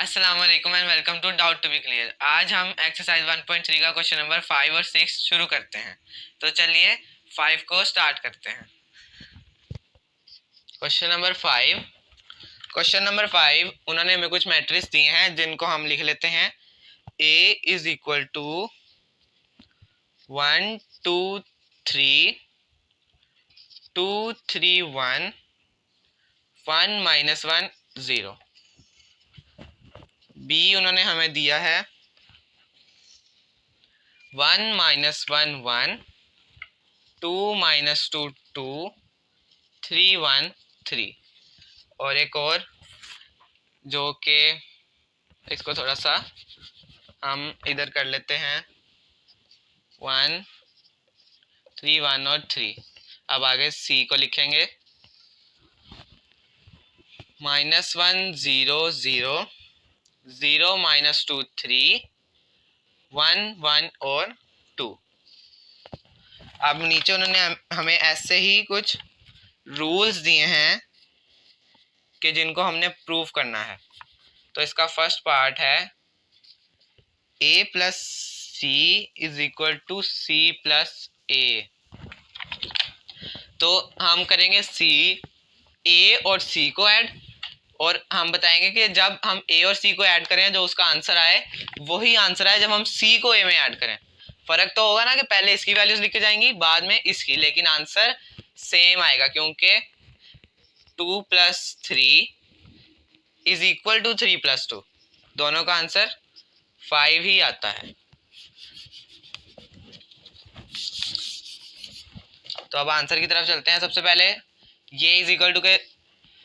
अस्सलाम वालेकुम and welcome to doubt to be clear. आज हम एक्सरसाइज 1.3 का क्वेश्चन नंबर 5 और 6 शुरू करते हैं। तो चलिए 5 को स्टार्ट करते हैं। क्वेश्चन नंबर 5 उन्होंने हमें कुछ मैट्रिक्स दिए हैं जिनको हम लिख लेते हैं। A is equal to 1 2 3 2 3 1 1 minus 1 0। B उन्होंने हमें दिया है 1 माइनस 1 1 2 माइनस 2 2 3 1 3। और एक और जो कि इसको थोड़ा सा हम इधर कर लेते हैं 1 3 1 और 3। अब आगे C को लिखेंगे माइनस 1 0 0 0 माइनस 2 3 1 1 और 2। अब नीचे उन्होंने हमें ऐसे ही कुछ रूल्स दिए हैं कि जिनको हमने प्रूव करना है। तो इसका फर्स्ट पार्ट है A plus C is equal to C plus A। तो हम करेंगे C A और C को ऐड, और हम बताएंगे कि जब हम A और C को ऐड करें जो उसका आंसर आए वही आंसर आए जब हम C को A में ऐड करें। फर्क तो होगा ना कि पहले इसकी वैल्यूज लिखी जाएंगी बाद में इसकी, लेकिन आंसर सेम आएगा क्योंकि 2 plus 3 is equal to 3 plus 2। दोनों का आंसर 5 ही आता है। तो अब आंसर की तरफ चलते हैं। सबसे पहले ये इज इक्वल टू के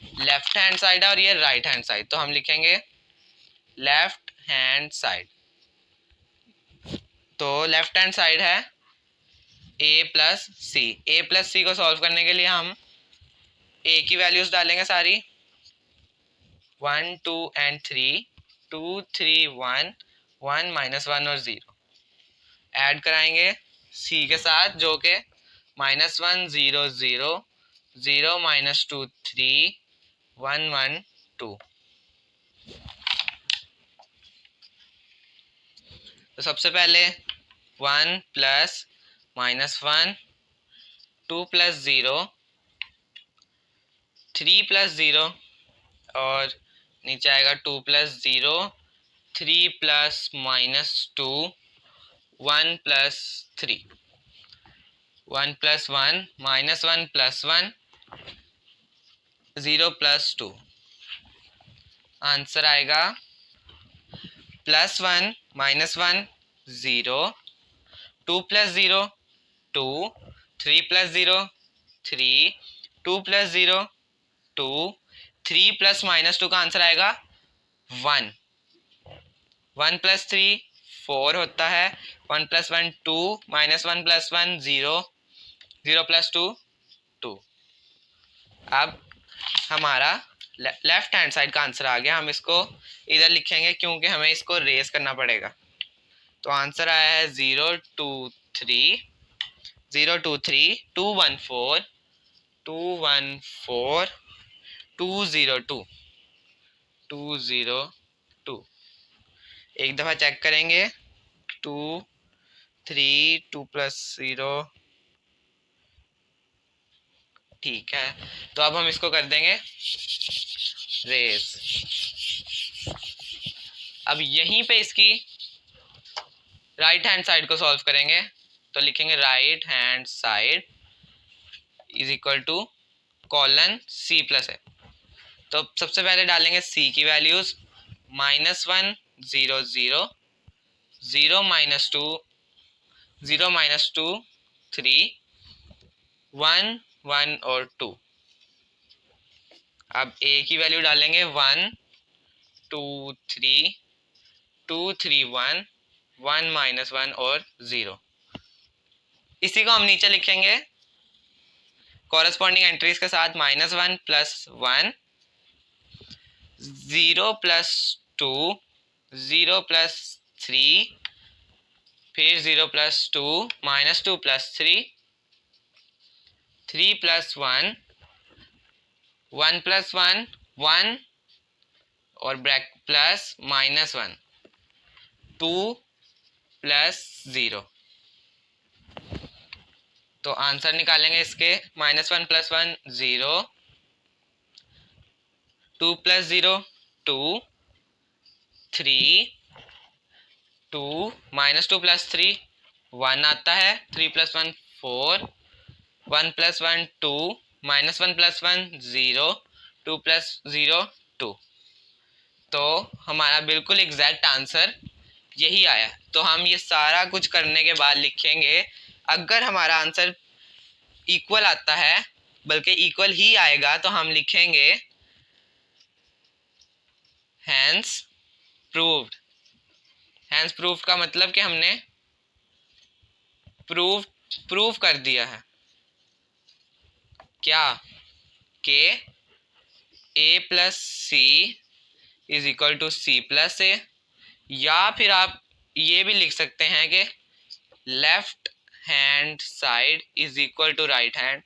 लेफ्ट हैंड साइड है और ये राइट हैंड साइड, तो हम लिखेंगे लेफ्ट हैंड साइड। तो लेफ्ट हैंड साइड है a plus C. a plus C को सॉल्व करने के लिए हम a की वैल्यूज डालेंगे सारी 1 2 एंड 3 2 3 1 1 माइनस 1 और 0 ऐड कराएंगे c के साथ जो कि माइनस 1 0 0 0 माइनस 2 3 1 1 2। तो सबसे पहले 1 प्लस माइनस 1 2 प्लस 0 3 प्लस 0 और नीचे आएगा 2 plus 0 3 plus minus 2 1 plus 3 1 plus 1 minus 1 plus 1 0 plus 2। Answer आएगा plus 1 minus 1 0 2 plus 0 2 3 plus 0 3 2 plus 0 2 3 plus minus 2 का आंसर आएगा 1 1 प्लस 3 4 होता है। 1 प्लस 1 2 माइनस 1 प्लस 1 0 0 प्लस 2 2। अब हमारा लेफ्ट हैंड साइड का आंसर आ गया। हम इसको इधर लिखेंगे क्योंकि हमें इसको रेस करना पड़ेगा। तो आंसर आया है 0 2 3 0 2 3 2 1 4 2 1 4 2 0 2 2 0 2। एक दफ़ा चेक करेंगे 2 3 2 प्लस 0 ठीक है। तो अब हम इसको कर देंगे रेस। अब यहीं पे इसकी राइट हैंड साइड को सॉल्व करेंगे तो लिखेंगे right hand side is equal to colon c plus है। तो सबसे पहले डालेंगे सी की वैल्यूज माइनस 1 0 0 0 माइनस 2 0 माइनस 2 3 1 1 और 2। अब a की वैल्यू डालेंगे 1 2 3 2 3 1 1 माइनस 1 और 0। इसी को हम नीचे लिखेंगे कॉरेस्पॉन्डिंग एंट्रीज के साथ माइनस 1 प्लस 1 0 प्लस 2 0 प्लस 3 फिर 0 plus 2 minus 2 plus 3 3 plus 1 1 plus 1 1 और ब्रैक प्लस -1, 2 + 0। तो आंसर निकालेंगे इसके, -1 + 1 0, 2 + 0 2, 3, 2 -2 + 3 1 आता है, 3 + 1 4, 1 + 1 2, -1 + 1 0, 2 + 0 2। तो हमारा बिल्कुल एग्जैक्ट आंसर यही आया। तो हम ये सारा कुछ करने के बाद लिखेंगे, अगर हमारा आंसर इक्वल आता है, बल्कि इक्वल ही आएगा, तो हम लिखेंगे हैंस प्रूव्ड। हैंस प्रूव्ड का मतलब कि हमने प्रूव कर दिया है क्या, कि a + c = c + a, या फिर आप ये भी लिख सकते हैं कि left hand side = right hand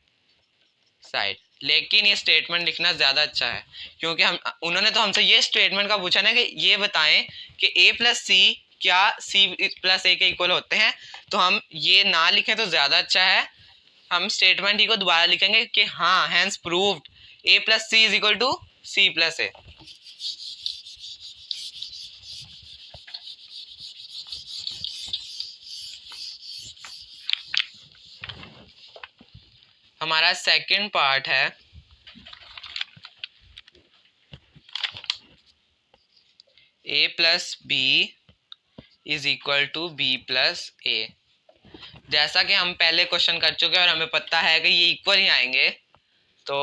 side. लेकिन ये स्टेटमेंट लिखना ज़्यादा अच्छा है, क्योंकि उन्होंने तो हमसे ये स्टेटमेंट का पूछा ना कि ये बताएं कि a + c क्या c + a के इक्वल होते हैं। तो हम ये ना लिखें तो ज़्यादा अच्छा है, हम स्टेटमेंट ही को दोबारा लिखेंगे कि हाँ, hence proved a + c = c + a। हमारा सेकंड पार्ट है a + b = b + a। जैसा कि हम पहले क्वेश्चन कर चुके हैं और हमें पता है कि ये इक्वल ही आएंगे, तो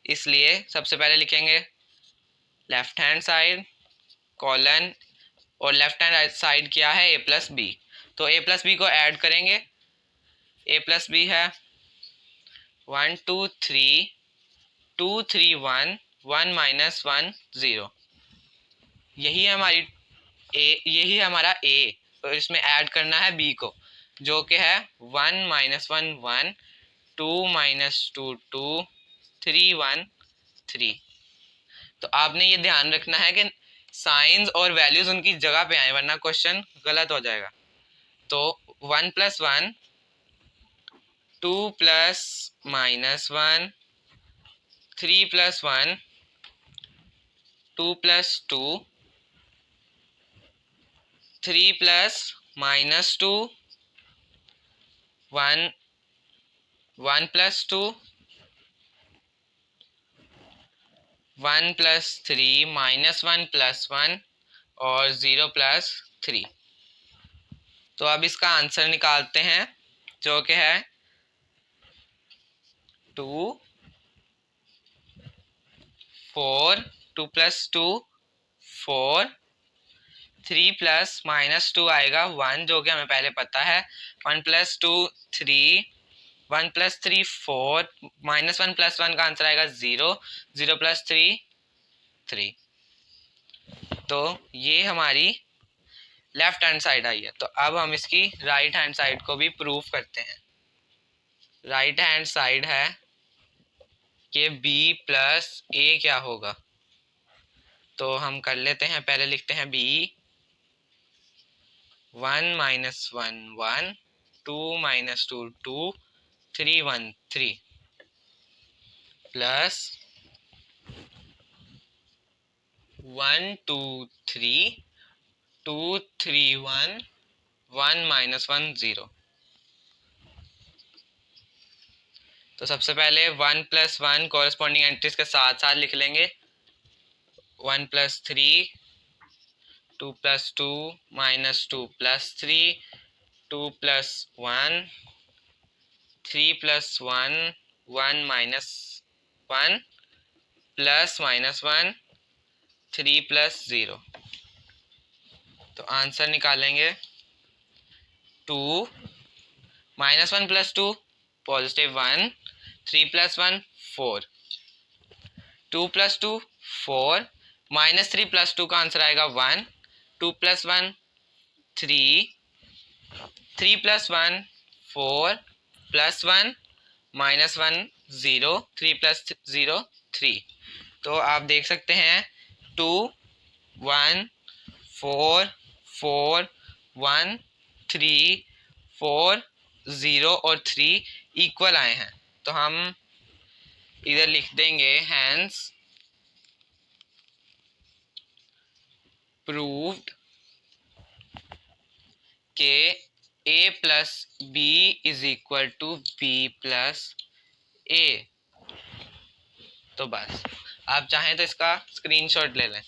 इसलिए सबसे पहले लिखेंगे लेफ्ट हैंड साइड कॉलन, और लेफ्ट हैंड साइड क्या है, a + b। तो a + b को ऐड करेंगे, a + b है 1 2 3 2 3 1 1 - 1 0। यही है हमारी यही हमारा a, और इसमें ऐड करना है b को, जो कि है 1 - 1 1, 2 - 2 2, 3 1 3। तो आपने ये ध्यान रखना है कि साइंस और वैल्यूज उनकी जगह पे आए, वरना क्वेश्चन गलत हो जाएगा। तो 1 + 1, 2 + -1, 3 + 1, 2 + 2, 3 + -2, 1 + 2, 1 + 3, -1 + 1 और 0 + 3। तो अब इसका आंसर निकालते हैं, जो कि है 2 4, 2 + 2 4, 3 + -2 आएगा 1, जो कि हमें पहले पता है, 1 + 2 3, 1 + 3 4, -1 + 1 का आंसर आएगा 0, 0 + 3 3। तो ये हमारी लेफ्ट हैंड साइड आई है। तो अब हम इसकी राइट हैंड साइड को भी प्रूव करते हैं। राइट हैंड साइड है कि b + a क्या होगा, तो हम कर लेते हैं, पहले लिखते हैं b 1 - 1 1, 2 - 2 2, 3 1 3 प्लस 1 2 3 2 3 1 1 - 1 0। तो सबसे पहले 1 + 1 कॉरेस्पॉन्डिंग एंट्रीज के साथ साथ लिख लेंगे, 1 + 3, 2 + 2 -2 + 3, 2 + 1, 3 + 1 1 - 1 + -1 3 + 0। तो आंसर निकालेंगे 2 -1 + 2 +1, 3 + 1 4, 2 + 2 4, -3 + 2 का आंसर आएगा 1, 2 + 1 3, 3 + 1 4, +1 -1 0, 3 + 0 3। तो आप देख सकते हैं 2 1 4 4 1 3 4 0 और 3 इक्वल आए हैं। तो हम इधर लिख देंगे हैंस प्रूव्ड के a plus B is equal to B plus A. तो बस आप चाहें तो इसका स्क्रीनशॉट ले लें।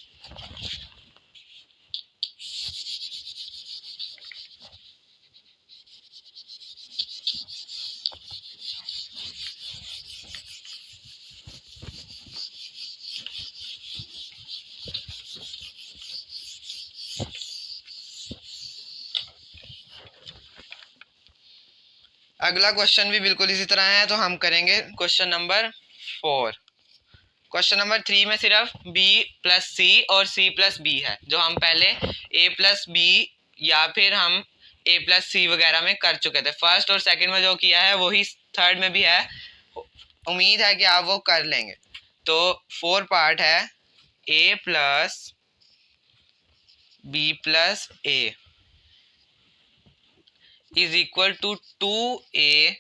अगला क्वेश्चन भी बिल्कुल इसी तरह है, तो हम करेंगे क्वेश्चन नंबर 4। क्वेश्चन नंबर 3 में सिर्फ b प्लस सी और c प्लस बी है, जो हम पहले a प्लस बी या फिर हम a प्लस सी वगैरह में कर चुके थे। फर्स्ट और सेकंड में जो किया है वही थर्ड में भी है, उम्मीद है कि आप वो कर लेंगे। तो 4 पार्ट है a plus b plus a is equal to 2a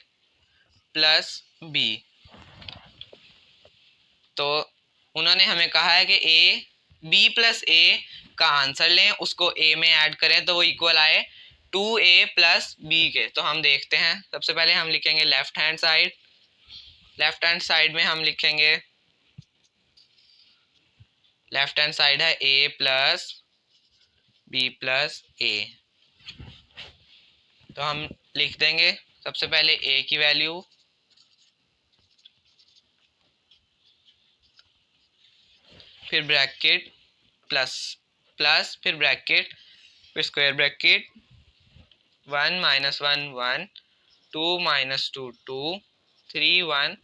plus b. तो उन्होंने हमें कहा है कि b प्लस ए का आंसर लें, उसको a में ऐड करें तो वो इक्वल आए 2a प्लस बी के। तो हम देखते हैं, सबसे पहले हम लिखेंगे left hand side. Left hand side में हम लिखेंगे, लेफ्ट हैंड साइड है a plus b plus A. तो हम लिख देंगे सबसे पहले a की वैल्यू, फिर ब्रैकेट प्लस प्लस, फिर ब्रैकेट, फिर square bracket, 1 minus 1 1, 2 minus 2 2, 3 1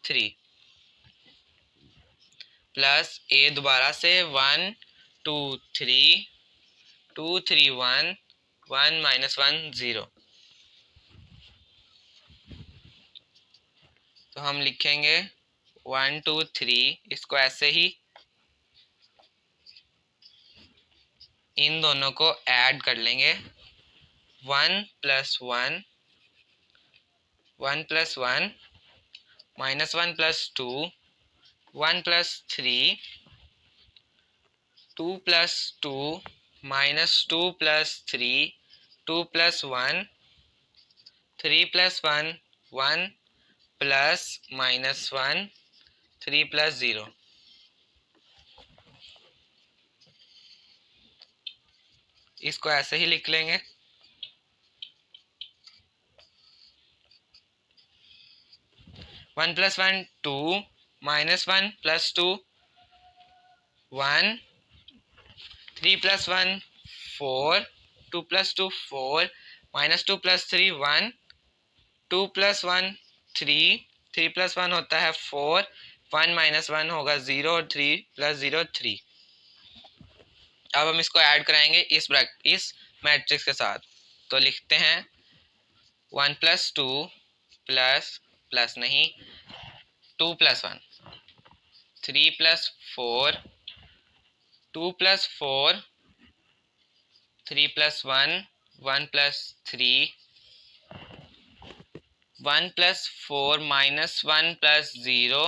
3, plus a दोबारा से 1 2 3 2 3 1 1 माइनस 1 0। तो हम लिखेंगे 1 2 3, इसको ऐसे ही इन दोनों को ऐड कर लेंगे। 1 plus 1 1 plus 1 minus 1 plus 2 1 plus 3 2 plus 2 minus 2 plus 3 2 plus 1 3 plus 1 1 plus minus 1 3 plus 0। इसको ऐसे ही लिख लेंगे। 1 plus 1 2 minus 1 plus 2 1 3 plus 1 4 2 plus 2 4 minus 2 plus 3 1 2 plus 1 3 3 plus 1 होता है 4 1 माइनस 1 होगा 0 और 3 प्लस 0 3। अब हम इसको ऐड कराएंगे इस मैट्रिक्स के साथ। तो लिखते हैं 1 प्लस 2 प्लस प्लस नहीं 2 plus 1 3 plus 4 2 plus 4 3 plus 1 1 plus 3 1 plus 4 minus 1 plus 0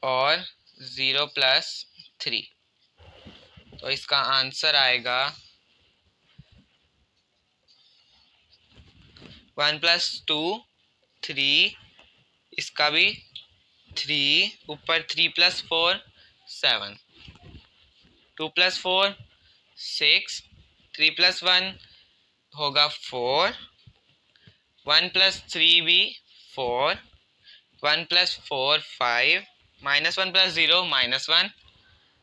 और 0 प्लस 3। तो इसका आंसर आएगा 1 प्लस 2 3, इसका भी 3, ऊपर 3 प्लस 4 7, 2 प्लस 4 6, 3 प्लस 1 होगा 4, 1 प्लस 3 भी 4, 1 plus 4 5, minus 1 plus 0 minus 1,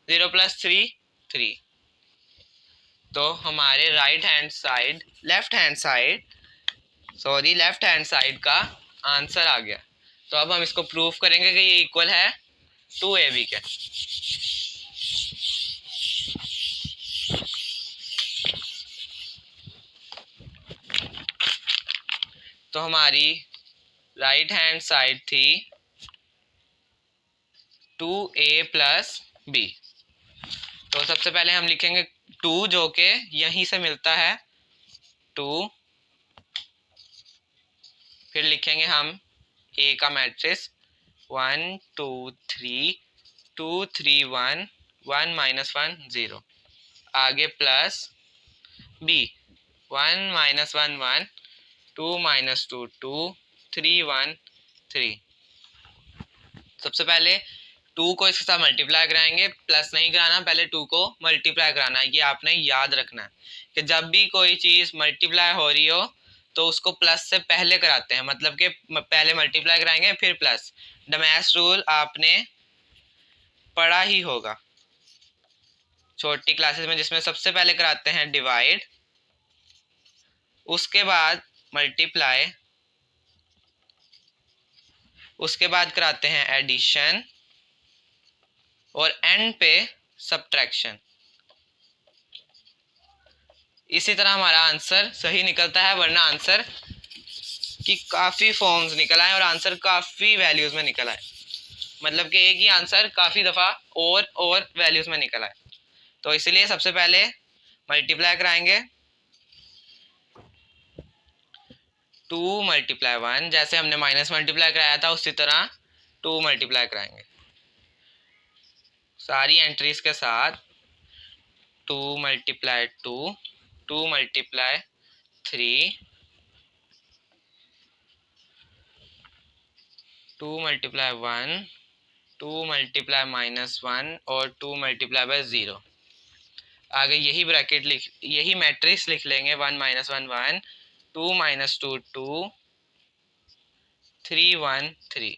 0 plus 3 3। तो हमारे लेफ्ट हैंड साइड का आंसर आ गया। तो अब हम इसको प्रूफ करेंगे कि ये इक्वल है 2ab के। तो हमारी राइट हैंड साइड थी 2a प्लस b। तो सबसे पहले हम लिखेंगे 2 जो कि यहीं से मिलता है 2, फिर लिखेंगे हम a का मैट्रिक्स 1 2 3 2 3 1 1 माइनस 1 0, आगे प्लस b 1 माइनस 1 1 2 माइनस 2 2 3 1 3। सबसे पहले 2 को इसके साथ मल्टीप्लाई कराएंगे, प्लस नहीं कराना, पहले 2 को मल्टीप्लाई कराना है। ये आपने याद रखना है कि जब भी कोई चीज़ मल्टीप्लाई हो रही हो तो उसको प्लस से पहले कराते हैं, मतलब कि पहले मल्टीप्लाई कराएंगे फिर प्लस। डमैस रूल आपने पढ़ा ही होगा छोटी क्लासेस में, जिसमें सबसे पहले कराते हैं डिवाइड, उसके बाद मल्टीप्लाई, उसके बाद कराते हैं एडिशन और एंड पे सब्ट्रैक्शन। इसी तरह हमारा आंसर सही निकलता है, वरना आंसर की काफ़ी फॉर्म्स निकल आए और आंसर काफ़ी वैल्यूज़ में निकल आए, मतलब कि एक ही आंसर काफ़ी दफ़ा और वैल्यूज़ में निकल आए। तो इसलिए सबसे पहले मल्टीप्लाई कराएंगे 2 मल्टीप्लाई 1, जैसे हमने माइनस मल्टीप्लाई कराया था उसी तरह 2 मल्टीप्लाई कराएंगे सारी एंट्रीज के साथ। 2 multiply 2, 2 multiply 3, 2 multiply 1, 2 multiply minus 1 और 2 मल्टीप्लाई बाय 0। आगे यही ब्रैकेट यही मैट्रिक्स लिख लेंगे 1 माइनस 1 1, 2 माइनस 2 2, 3 1 3।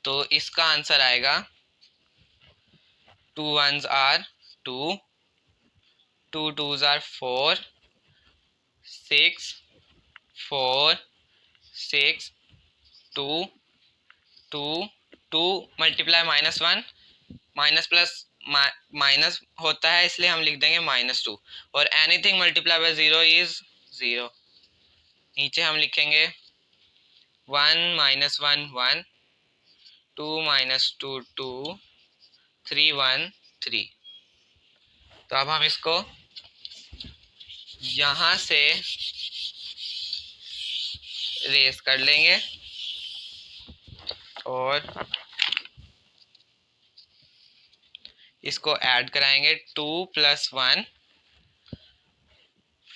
तो इसका आंसर आएगा 2 1s are 2, 2 2s are 4, 6 4 6 2 2 2 multiply minus 1, minus plus minus होता है इसलिए हम लिख देंगे -2, और एनीथिंग मल्टीप्लाई बाय 0 इज 0। नीचे हम लिखेंगे 1 माइनस 1 1, 2 माइनस 2 2, 3 1 3। तो अब हम इसको यहाँ से रेस कर लेंगे और इसको ऐड कराएंगे 2 plus 1,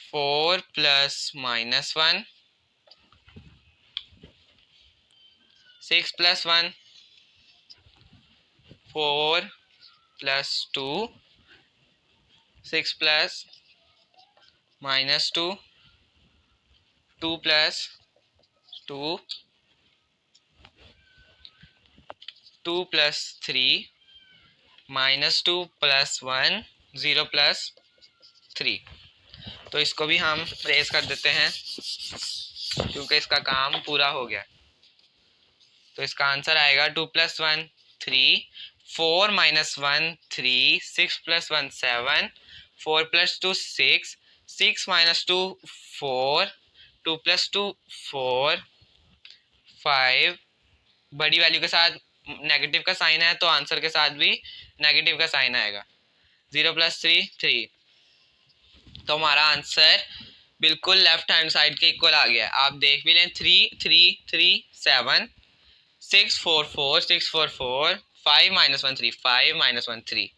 4 plus minus 1, 6 plus 1, 4 plus 2, 6 plus minus 2, 2 plus 2, 2 plus 3, -2 plus 1, 0 plus 3। तो इसको भी हम रेस कर देते हैं क्योंकि इसका काम पूरा हो गया। तो इसका आंसर आएगा 2 plus 1 3, 4 minus 1 3, 6 plus 1 7, 4 plus 2 6, 6 minus 2 4, 2 plus 2 4, 5। बड़ी वैल्यू के साथ नेगेटिव का साइन है तो आंसर के साथ भी नेगेटिव का साइन आएगा। 0 प्लस 3 3। तो हमारा आंसर बिल्कुल लेफ्ट हैंड साइड के इक्वल आ गया। आप देख भी लें 3 3 3 7, 6 4 4 6 4 4, 5 माइनस 1 3 5 माइनस 1 3।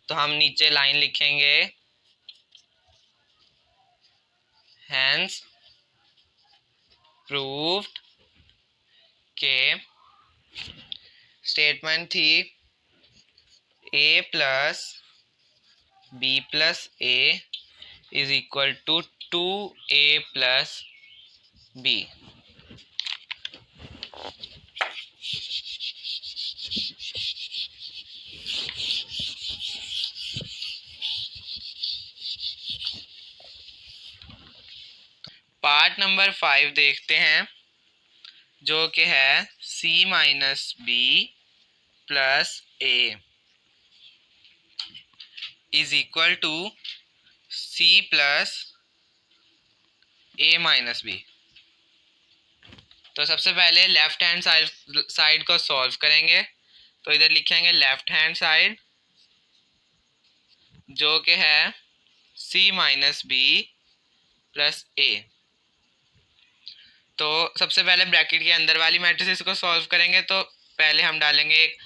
तो हम नीचे लाइन लिखेंगे हैंस प्रूव्ड के स्टेटमेंट थी a plus b plus a is equal to 2a plus b। Part number 5 देखते हैं जो कि है c minus b plus a is equal to c plus a minus b। तो सबसे पहले लेफ्ट हैंड साइड को सॉल्व करेंगे। तो इधर लिखेंगे लेफ्ट हैंड साइड जो कि है c minus B plus A. तो सबसे पहले ब्रैकेट के अंदर वाली मैट्रिसेस को सॉल्व करेंगे। तो पहले हम डालेंगे एक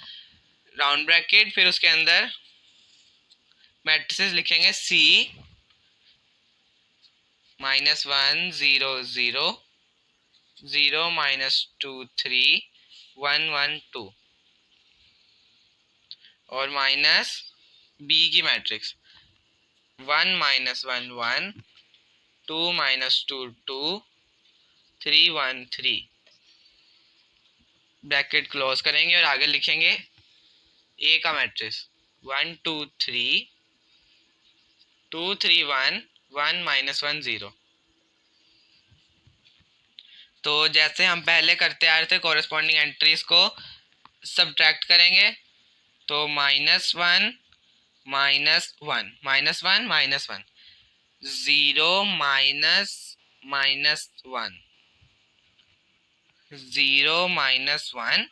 राउंड ब्रैकेट, फिर उसके अंदर मैट्रिसेस लिखेंगे c माइनस 1 0 0 0 माइनस 2 3 1 1 2 और माइनस बी की matrix 1 minus 1 1 2 minus 2 2 3 1 3। Bracket close करेंगे और आगे लिखेंगे ए का मैट्रिक्स 1 2 3 2 3 1 1 माइनस 1 0। तो जैसे हम पहले करते आ रहे थे कॉरेस्पॉन्डिंग एंट्रीज को सब्ट्रैक्ट करेंगे। तो minus 1 minus 1 minus 1 minus 1 0 minus minus 1 0 minus 1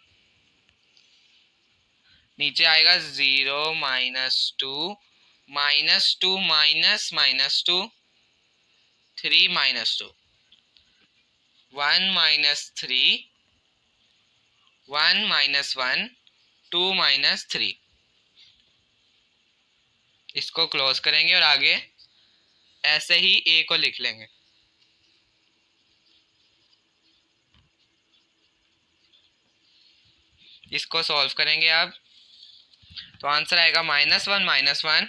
नीचे आएगा 0 minus 2 minus 2 minus minus 2 3 minus 2 1 minus 3 1 minus 1 2 minus 3। इसको क्लोज करेंगे और आगे ऐसे ही a को लिख लेंगे। इसको सॉल्व करेंगे अब। तो आंसर आएगा minus 1 minus 1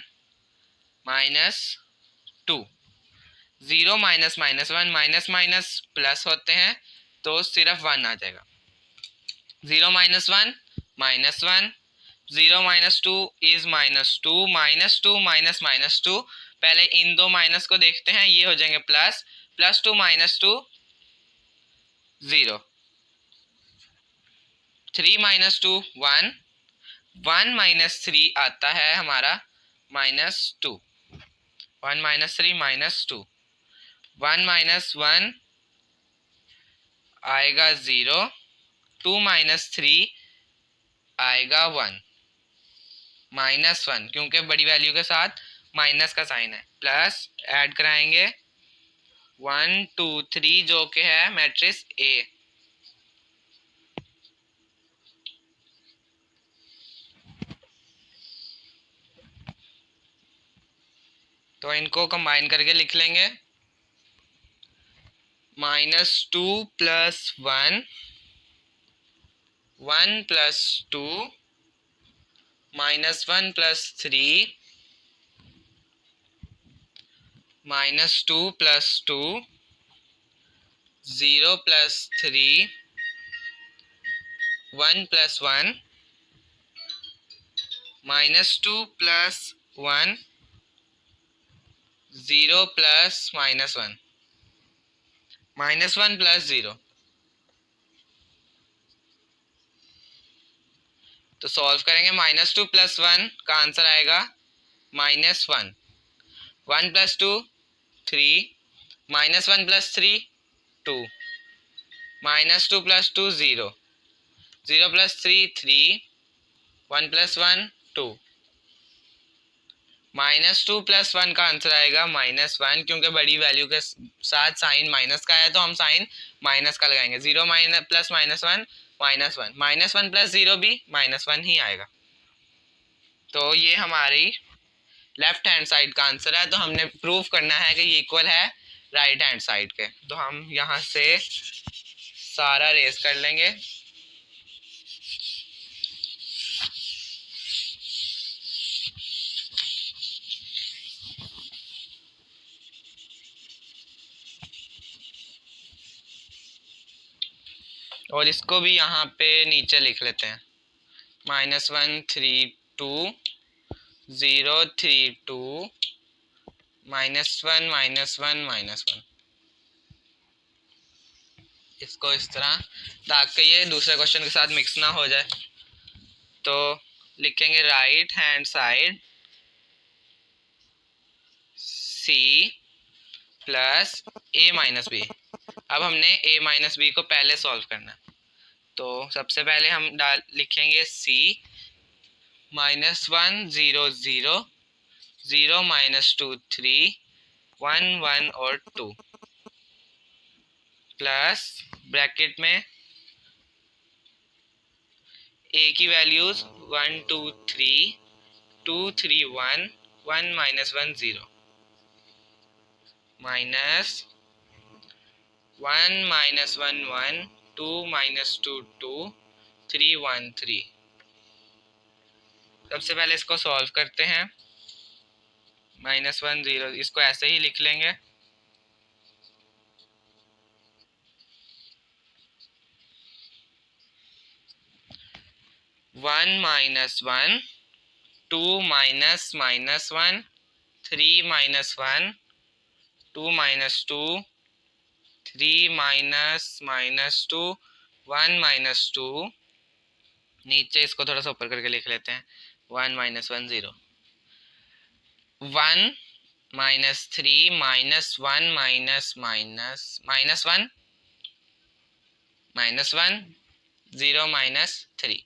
minus 2। 0 minus minus 1 minus minus plus होते हैं तो सिर्फ 1 आ जाएगा। 0 minus 1 minus 1 0 minus 2 is minus 2 minus 2 minus minus 2। पहले इन दो माइनस को देखते हैं, ये हो जाएंगे plus plus 2 minus 2 0 3 minus 2 1 1 minus 3 आता है हमारा माइनस 2 1 माइनस 3 माइनस 2 1 माइनस 1 आएगा 0 2 माइनस 3 आएगा 1 माइनस 1 क्योंकि बड़ी वैल्यू के साथ माइनस का साइन है। प्लस ऐड कराएंगे 1 2 3 जो कि है मैट्रिक्स ए। तो इनको कंबाइन करके लिख लेंगे minus 2 plus 1 1 plus 2 minus 1 plus 3 minus 2 plus 2 0 plus 3 1 plus 1 minus 2 plus 1 0 plus minus 1 minus 1 plus 0। तो सॉल्व करेंगे माइनस 2 प्लस 1 का आंसर आएगा minus 1 1 plus 2 3 minus 1 plus 3 2 minus 2 plus 2 0 0 plus 3 3 1 plus 1 2 minus 2 plus 1 का आंसर आएगा minus 1 क्योंकि बड़ी value के साथ साइन माइनस का है तो हम साइन माइनस का लगाएंगे। 0 minus plus minus 1 minus 1 minus 1 plus 0 भी माइनस 1 ही आएगा। तो ये हमारी लेफ्ट हैंड साइड का आंसर है। तो हमने प्रूव करना है कि ये इक्वल है राइट हैंड साइड के। तो हम यहाँ से सारा रेस कर लेंगे। और इसको भी यहाँ पे नीचे लिख लेते हैं माइनस 1 3 2 0 3 2 माइनस 1 माइनस 1 माइनस 1। इसको इस तरह ताकि ये दूसरे क्वेश्चन के साथ मिक्स ना हो जाए। तो लिखेंगे right hand side c plus a minus b. अब हमने a माइनस बी को पहले सॉल्व करना है, तो सबसे पहले हम लिखेंगे c -1 0 0 0 -2 3 1 1 और 2 प्लस ब्रैकेट में a की वैल्यूज 1 2 3 2 3 1 1 -1 0 माइनस 1 -1 1 2 -2 2 3 1 3। सबसे पहले इसको सॉल्व करते हैं। -1 0 इसको ऐसे ही लिख लेंगे। वन -1 2 -1 3 -1 2 -2 3 -2 1 -2। नीचे इसको थोड़ा सा ऊपर करके लिख लेते हैं। 1 -1 0 1 -3 -1 -1 0 -3।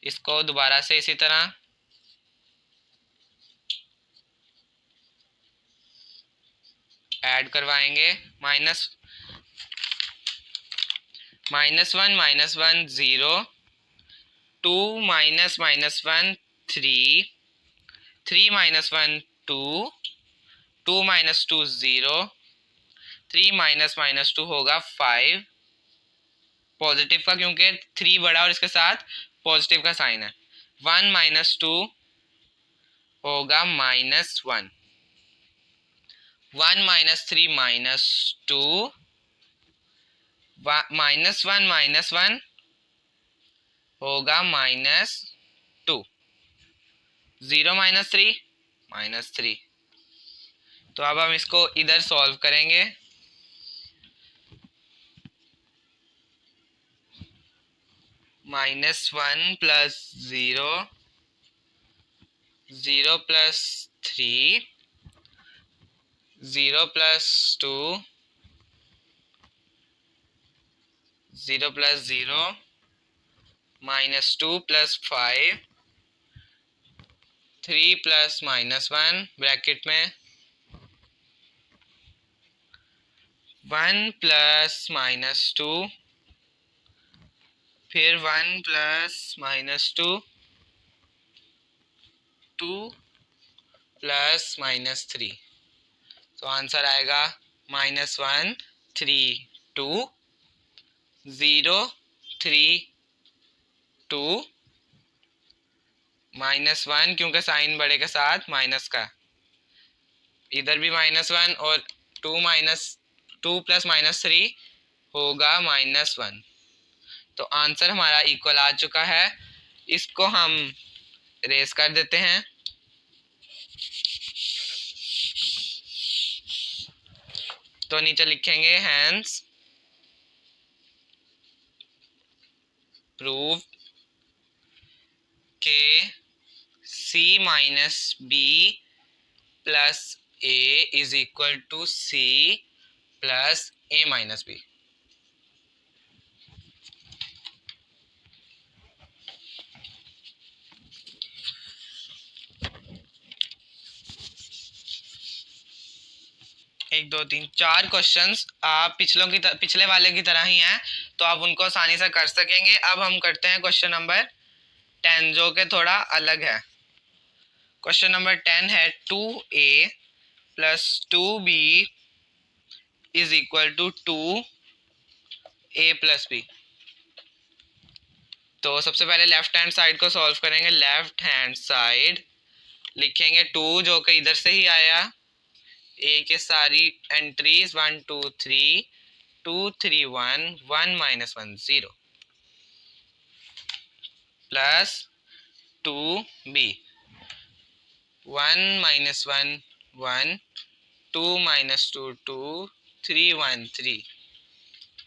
इसको दोबारा से इसी तरह ऐड करवाएंगे। -1 -1 0 2 -1 3 3 -1 2 2 -2 0 3 -2 होगा 5 पॉजिटिव का, क्योंकि 3 बड़ा और इसके साथ पॉजिटिव का साइन है। 1 -2 होगा -1 1 -3 -2 -1 -1 होगा -2 0 -3 -3। तो अब हम इसको इधर सॉल्व करेंगे। -1 + 0 0 + 3 0 + 2 0 + 0 -2 + 5 3 + -1 ब्रैकेट में 1 + -2 फिर 1 + -2 2 + -3। तो आंसर आएगा -1 3 2 0 3 2 -1, क्योंकि साइन बड़े के साथ माइनस का, इधर भी -1 और 2 + -3 होगा -1। तो आंसर हमारा इक्वल आ चुका है। इसको हम रेस कर देते हैं। तो नीचे लिखेंगे हैंस प्रूव के c - b + a = c + a - b। एक दो तीन चार क्वेश्चंस आप पिछले वाले की तरह ही हैं, तो आप उनको आसानी से कर सकेंगे। अब हम करते हैं क्वेश्चन नंबर 10, जो कि थोड़ा अलग है। क्वेश्चन नंबर 10 है 2a + 2b = 2a + b। तो सबसे पहले लेफ्ट हैंड साइड को सॉल्व करेंगे। लेफ्ट हैंड साइड लिखेंगे 2, जो कि इधर से ही आया। a के सारी एंट्रीज 1 2 3 2 3 1 1 -1 0 प्लस 2b 1 -1 1 2 -2 2 3 1 3।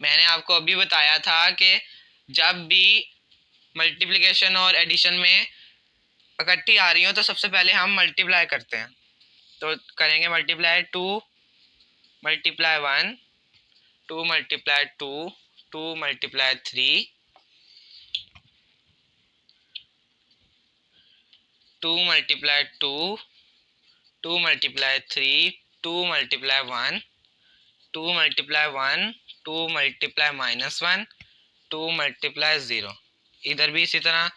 मैंने आपको अभी बताया था कि जब भी मल्टीप्लिकेशन और एडिशन में इकट्ठी आ रही हो तो सबसे पहले हम मल्टीप्लाई करते हैं। तो करेंगे multiply, 2 multiply 1, 2 multiply 2, 2 multiply 3, 2 multiply 2, 2 multiply 3, 2 multiply 1, 2 multiply 1, 2 multiply -1, 2 multiply 0। इधर भी इसी तरह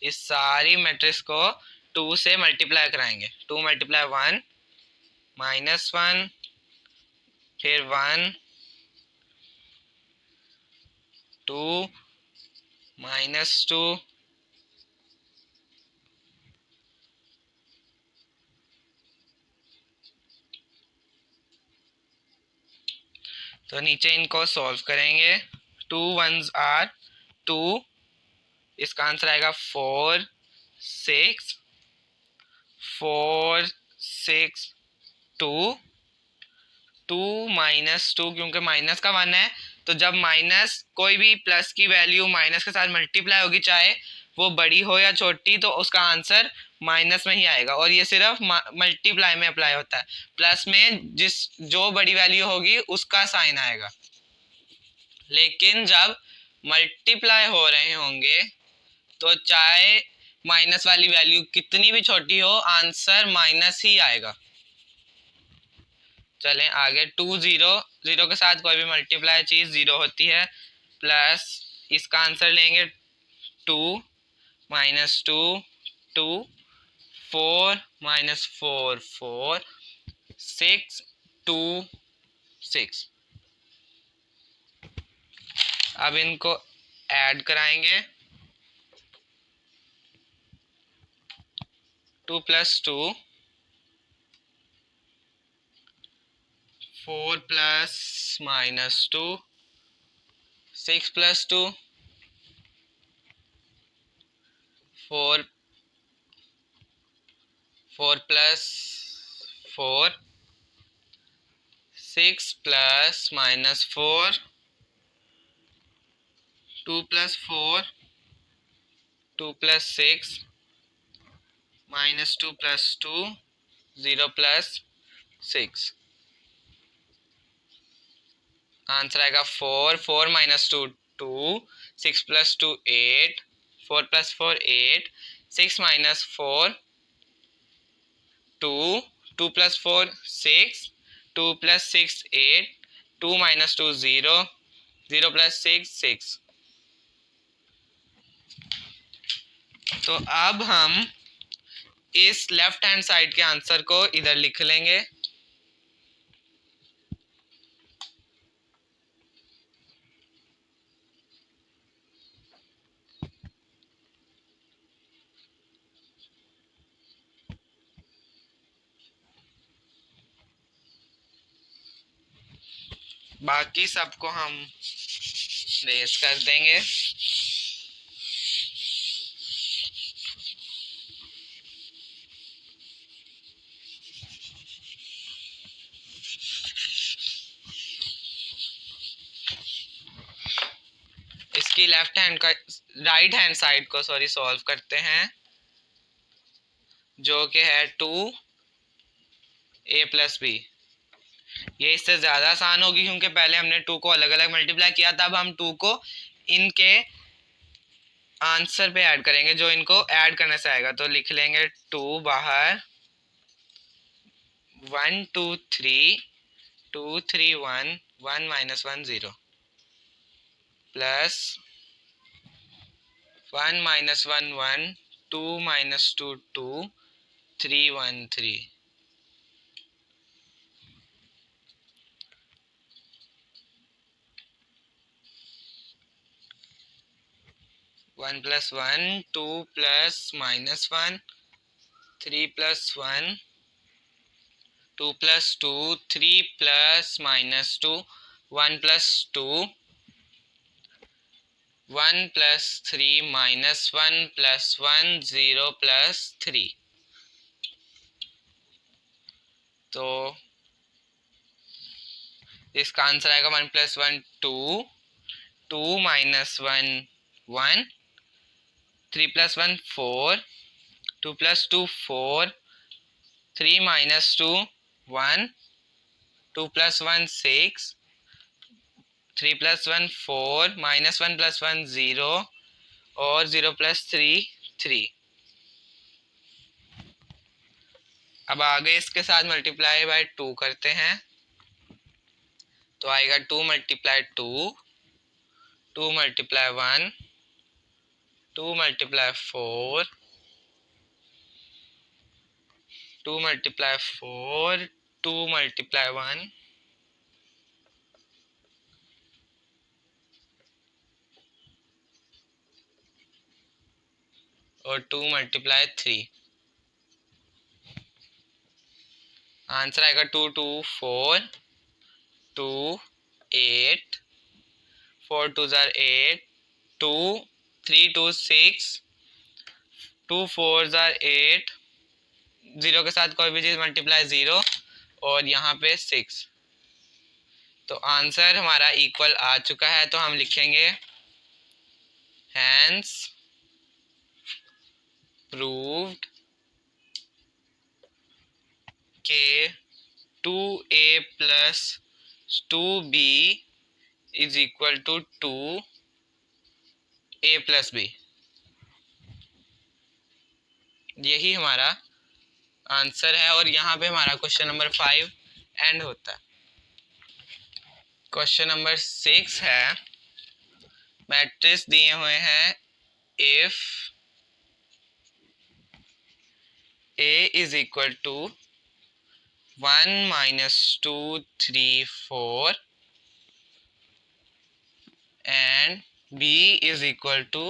इस सारी मैट्रिक्स को 2 से मल्टीप्लाई कराएंगे। 2 मल्टीप्लाई 1, -1, फिर 1, 2, -2, तो नीचे इनको सॉल्व करेंगे। 2 1s आर 2, इसका आंसर आएगा 4 6 4 6 2, 2 -2, क्योंकि माइनस का 1 है तो जब माइनस कोई भी प्लस की वैल्यू माइनस के साथ मल्टीप्लाई होगी, चाहे वो बड़ी हो या छोटी, तो उसका आंसर माइनस में ही आएगा। और ये सिर्फ मल्टीप्लाई में अप्लाई होता है, प्लस में जो बड़ी वैल्यू होगी उसका साइन आएगा। लेकिन जब मल्टीप्लाई हो रहे होंगे तो चाहे माइनस वाली वैल्यू कितनी भी छोटी हो, आंसर माइनस ही आएगा। चलें आगे। 2 0 0 के साथ कोई भी मल्टीप्लाई चीज 0 होती है, प्लस इसका आंसर लेंगे 2 -2 2, 4 -4 4, 6 2 6। अब इनको ऐड कराएंगे। 2 + 2, 4 + -2, 6 + 2, 4 4 + 4, 6 + -4, 2 + 4, 2 + 6, -2 + 2, 0 + 6। आंसर आएगा 4 4 -2 2, 6 + 2 8, 4 + 4 8, 6 -4 2, 2 + 4 6, 2 + 6 8, 2 -2 0, 0 + 6 6। तो अब हम इस लेफ्ट हैंड साइड के आंसर को इधर लिख लेंगे। बाकी सबको हम रेस कर देंगे। इसकी लेफ्ट हैंड का राइट हैंड साइड को सॉल्व करते हैं, जो कि है 2a + b। ये इससे ज़्यादा आसान होगी क्योंकि पहले हमने 2 को अलग अलग मल्टीप्लाई किया, तब हम 2 को इनके आंसर पे ऐड करेंगे, जो इनको ऐड करने से आएगा। तो लिख लेंगे 2 बाहर, 1 2 3, 2 3 1, 1 -1 0, प्लस 1 -1 1, 2 -2 2, 3 1 3। 1 + 1, 2 + -1, 3 + 1, 2 + 2, 3 + -2, 1 + 2, 1 + 3 -1 + 1, 0 + 3। तो इसका आंसर आएगा 1 + 1 2, 2 -1 1, 3 + 1 4, 2 + 2 4, 3 -2 1, 2 plus 1 6, 3 plus 1 4, minus 1 plus 1 0 और 0 plus 3 3। अब आगे इसके साथ मल्टीप्लाई बाय 2 करते हैं तो आएगा 2 multiply 2, 2 multiply 1, 2 multiply 4, 2 multiply 4, 2 multiply 1, और 2 मल्टीप्लाई 3। आंसर आएगा 2 2 4, 2 8, 4 2 8, 2 3 2 6, 2 4 8, 0 के साथ कोई भी चीज मल्टीप्लाई 0 और यहाँ पे 6। तो आंसर हमारा इक्वल आ चुका है, तो हम लिखेंगे हैंस प्रूव्ड के 2a plus 2b is equal to 2a plus b। यही हमारा आंसर है और यहाँ पे हमारा क्वेश्चन नंबर 5 एंड होता है। क्वेश्चन नंबर 6 है, मैट्रिक्स दिए हुए हैं if a is equal to 1 minus 2 3 4 and b is equal to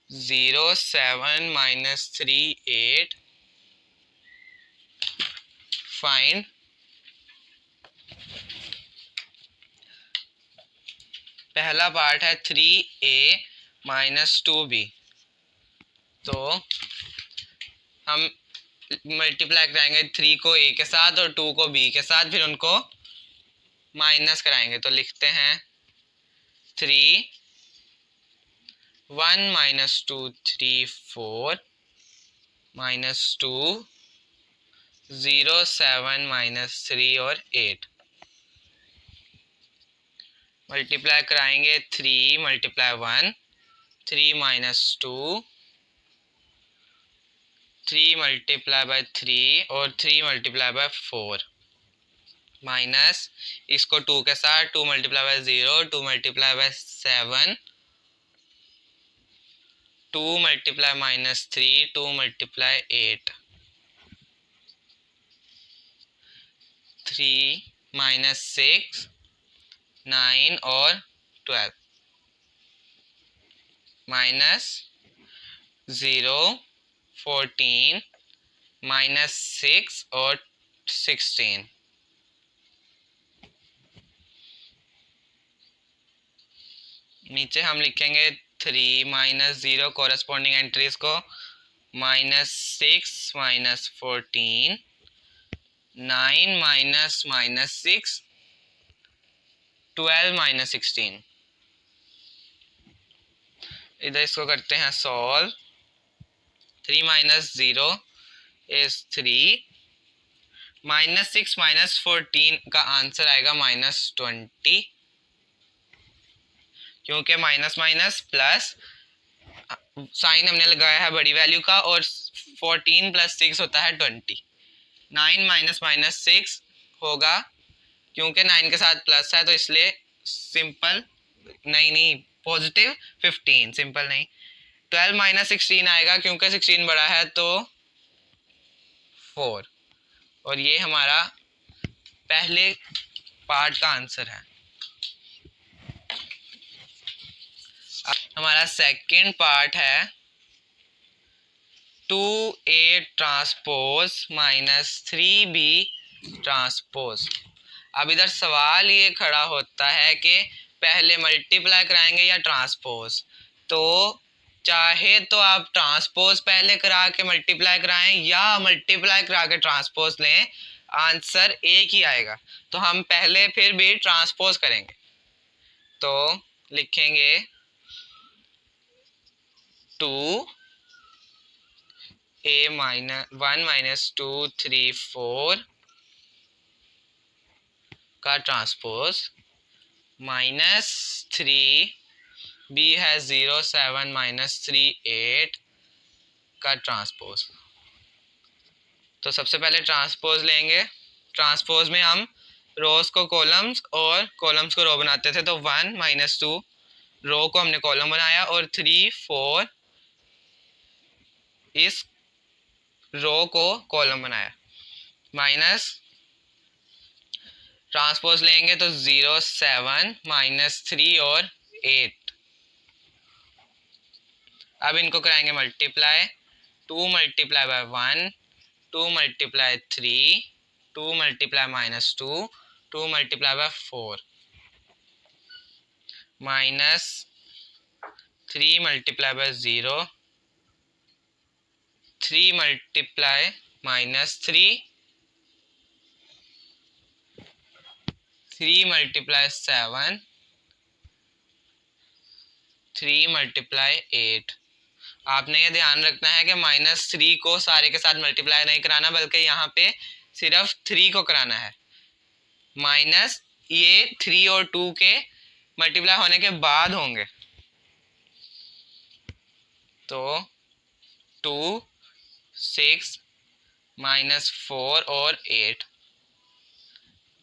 0 7 minus 3 8, find पहला पार्ट है 3a minus 2b। तो हम मल्टीप्लाई कराएंगे 3 को a के साथ और 2 को b के साथ, फिर उनको माइनस कराएंगे। तो लिखते हैं 3 1 minus 2 3 4 minus 2 0 7 minus 3 और 8। मल्टीप्लाई कराएंगे 3 मल्टीप्लाई 1, 3 minus 2, 3 मल्टीप्लाई बाय 3 और 3 मल्टीप्लाई बाय 4 माइनस इसको 2 के साथ 2 multiply by 0, 2 multiply by 7, 2 multiply minus 3, 2 multiply 8, 3 minus 6 9 और 12 माइनस 0 14 माइनस 6 और 16। नीचे हम लिखेंगे 3 माइनस 0 कोरस्पॉन्डिंग एंट्रीज को, minus 6 minus 14, 9 minus minus 6, 12 minus 16। इधर इसको करते हैं solve. 3 minus 0 is 3, minus 6 minus 14 का आंसर आएगा माइनस 20, क्योंकि माइनस माइनस प्लस साइन हमने लगाया है बड़ी वैल्यू का, और 14 प्लस 6 होता है 20। 9 माइनस माइनस 6 होगा, क्योंकि 9 के साथ प्लस है तो इसलिए सिंपल नहीं पॉजिटिव 15, सिंपल नहीं। 12 माइनस 16 आएगा, क्योंकि 16 बड़ा है तो 4। और ये हमारा पहले पार्ट का आंसर है। हमारा सेकंड पार्ट है 2a transpose minus 3b transpose. अब इधर सवाल ये खड़ा होता है कि पहले मल्टीप्लाई कराएंगे या ट्रांसपोज। तो चाहे तो आप ट्रांसपोज पहले करा के मल्टीप्लाई कराएं या मल्टीप्लाई करा के ट्रांसपोज लें, आंसर एक ही आएगा। तो हम पहले फिर भी ट्रांसपोज करेंगे। तो लिखेंगे 2 ए माइनस 1 माइनस 2 3 4 का ट्रांसपोज माइनस 3 बी है 0 7 माइनस 3 8 का ट्रांसपोज। तो सबसे पहले ट्रांसपोज लेंगे। ट्रांसपोज में हम रोज को कॉलम्स और कॉलम्स को रो बनाते थे। तो 1 माइनस 2 रो को हमने कॉलम बनाया और 3 4 इस रो को कॉलम बनाया। माइनस ट्रांसपोज लेंगे तो 0 7 माइनस 3 और 8। अब इनको कराएंगे multiply. 2 multiply by 1 2 multiply 3 2 multiply minus 2 2 multiply by 4 minus 3 multiply by 0 3 multiply minus 3 3 multiply 7 3 multiply 8। आपने ये ध्यान रखना है कि माइनस 3 को सारे के साथ मल्टीप्लाई नहीं कराना, बल्कि यहाँ पे सिर्फ 3 को कराना है। माइनस ये 3 और 2 के मल्टीप्लाई होने के बाद होंगे। तो 2 6 माइनस 4 और 8।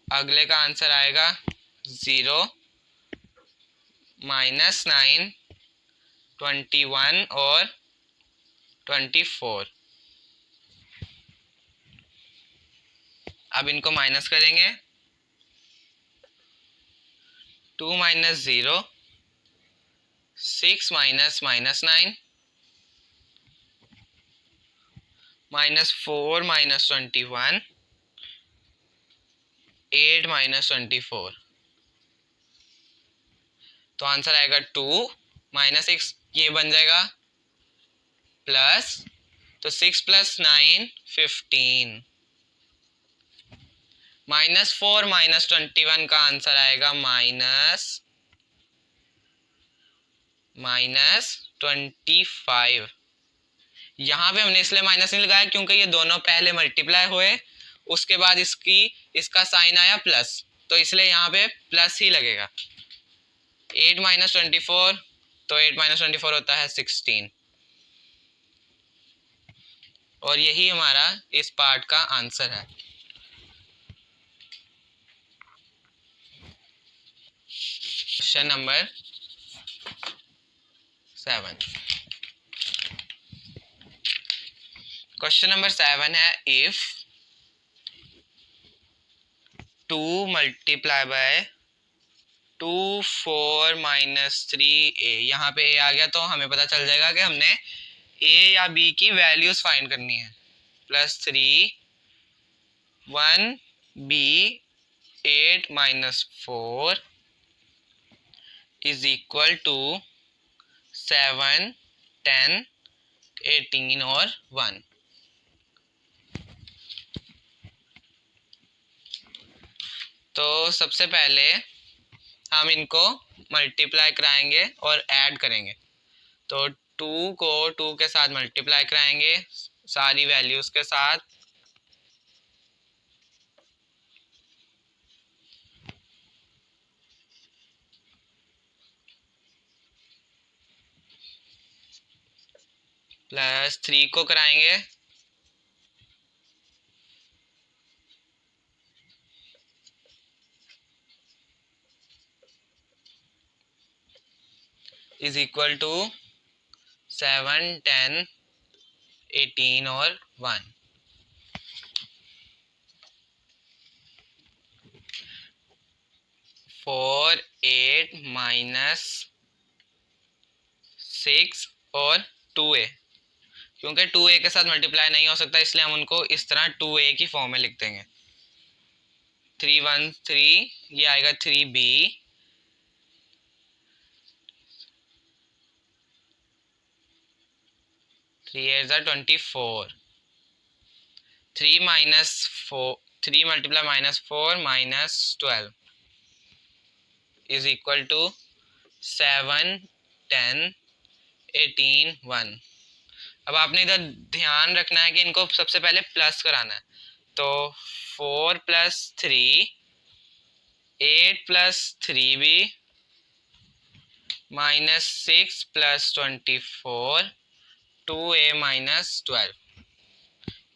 अगले का आंसर आएगा 0 माइनस 9 21 और 24। अब इनको माइनस करेंगे। 2 minus 0 6 minus minus 9 minus 4 minus 21 8 minus 24। तो आंसर आएगा 2 माइनस 6 ये बन जाएगा प्लस, तो 6 प्लस 9 15 माइनस 4 माइनस 21 का आंसर आएगा माइनस 25। यहाँ पे हमने इसलिए माइनस नहीं लगाया क्योंकि ये दोनों पहले मल्टीप्लाई हुए, उसके बाद इसका साइन आया प्लस, तो इसलिए यहाँ पे प्लस ही लगेगा। 8 माइनस 24, तो 8 माइनस 24 होता है 16। और यही हमारा इस पार्ट का आंसर है। Question number 7। क्वेश्चन नंबर 7 है इफ 2 मल्टीप्लाई बाय 2 4 माइनस 3 ए। यहाँ पे ए आ गया तो हमें पता चल जाएगा कि हमने ए या बी की वैल्यूज फाइंड करनी है। Plus 3 1 b 8 minus 4 is equal to 7 10 18 और 1। तो सबसे पहले हम इनको मल्टीप्लाई कराएंगे और ऐड करेंगे। तो 2 को 2 के साथ मल्टीप्लाई कराएंगे सारी वैल्यूज के साथ। प्लस 3 को कराएंगे इज इक्वल टू 7 10 18 और 1। 4 8 माइनस 6 और 2a। क्योंकि 2a के साथ मल्टीप्लाई नहीं हो सकता इसलिए हम उनको इस तरह 2a की फॉर्म में लिख देंगे। 3 1 3 ये आएगा 3b 3 8 24। 3 minus 4 3 multiply minus 4 minus 12 is equal to 7 10 18 1। अब आपने इधर ध्यान रखना है कि इनको सबसे पहले प्लस कराना है, तो 4 + 3 8 + 3b -6 + 24 2a - 12